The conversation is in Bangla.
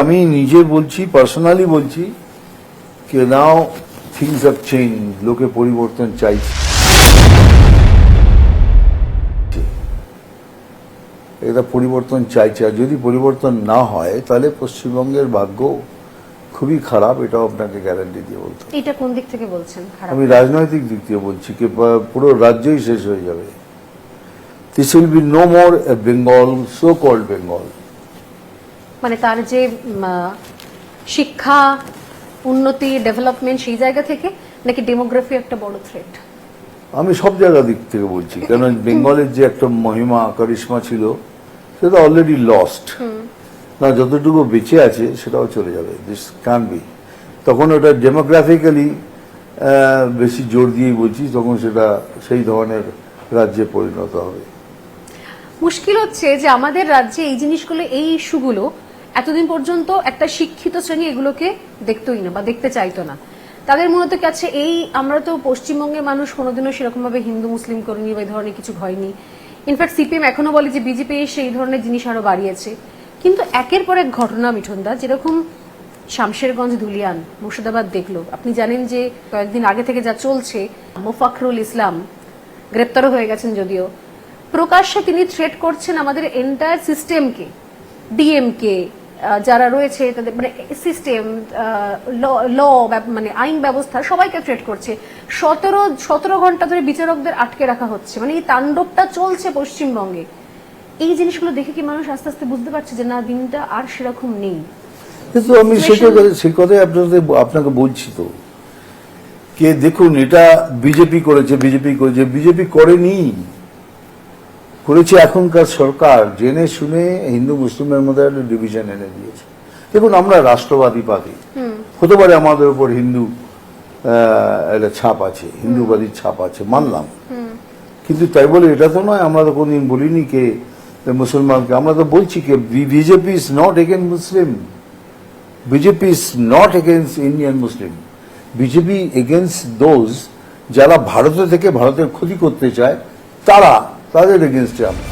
আমি নিজে বলছি, পার্সোনালি বলছি যে নাও থিংস হ্যাভ চেঞ্জ, লোকে পরিবর্তন চাইছে। এটা পরিবর্তন চাইছে, আর যদি পরিবর্তন না হয় তাহলে পশ্চিমবঙ্গের ভাগ্য খুবই খারাপ, এটাও আপনাকে গ্যারান্টি দিয়ে বলতে। এটা কোন দিক থেকে বলছেন খারাপ? আমি রাজনৈতিক দিক থেকে বলছি কি পুরো রাজ্যই শেষ হয়ে যাবে। This will be no more a Bengal, so called Bengal. মানে তার যে শিক্ষা, উন্নতি, ডেভেলপমেন্ট সেই জায়গা থেকে, নাকি ডেমোগ্রাফি একটা বড় থ্রেট? আমি সব জায়গা দিক থেকে বলছি, কেন বেঙ্গলের যে একটা মহিমা কারিশমা ছিল সেটা অলরেডি লস্ট। না, যতটুকু বেঁচে আছে সেটাও চলে যাবে। This can be. তখন ওটা ডেমোগ্রাফিক্যালি বেশি জোর দিয়েই বলছি, তখন সেটা সেই ধরনের রাজ্যে পরিণত হবে। মুশকিল হচ্ছে যে আমাদের রাজ্যে এই জিনিসগুলো, এই ইস্যুগুলো এতদিন পর্যন্ত একটা শিক্ষিত শ্রেণী এগুলোকে দেখতোই না বা দেখতে চাইতো না। তাদের মূলত কাছে এই, আমরা তো পশ্চিমবঙ্গের মানুষ কোনোদিনও সেরকম ভাবে হিন্দু মুসলিম করিনি বা এই ধরনের কিছু হয়নি। ইনফ্যাক্ট সিপিএম এখনো বলে যে বিজেপি সেই ধরনের জিনিস আরো বাড়িয়েছে। কিন্তু একের পর এক ঘটনা, মিঠুনদা, যেরকম শামশেরগঞ্জ, ধুলিয়ান, মুর্শিদাবাদ দেখলো, আপনি জানেন যে কয়েকদিন আগে থেকে যা চলছে, মোফাখরুল ইসলাম গ্রেপ্তারও হয়ে গেছেন, যদিও প্রকাশ্যে তিনি থ্রেট করছেন আমাদের এন্টায়ার সিস্টেমকে, ডিএমকে যারা রয়েছে তাদের, মানে সিস্টেম, ল, মানে আইন ব্যবস্থা সবাইকে থ্রেট করছে। 17 ঘন্টা ধরে বিচারকদের আটকে রাখা হচ্ছে। মানে এই তাণ্ডবটা চলছে পশ্চিমবঙ্গে। এই জিনিসগুলো দেখে কি মানুষ আস্তে আস্তে বুঝতে পারছে যে না, দিনটা আর সেরকম নেই? কিন্তু আমি সেই কথাই আপনাকে বলছি তো, কে দেখুন, এটা বিজেপি করেছে, বিজেপি করেনি, করেছে এখনকার সরকার, জেনে শুনে হিন্দু মুসলিমের মধ্যে একটা ডিভিশন এনে দিয়েছে। দেখুন, আমরা রাষ্ট্রবাদী পার্টি, হতে পারে আমাদের উপর হিন্দু একটা ছাপ আছে, হিন্দুবাদীর ছাপ আছে, মানলাম, কিন্তু তাই বলে এটা তো নয় আমরা তো কোনদিন বলিনি কে মুসলমানকে, আমরা তো বলছি কি BJP is not against Muslim, BJP is not against Indian Muslim, BJP against those যারা ভারত থেকে ভারতের ক্ষতি করতে চায়, তাদের এগেইনস্টে আমরা।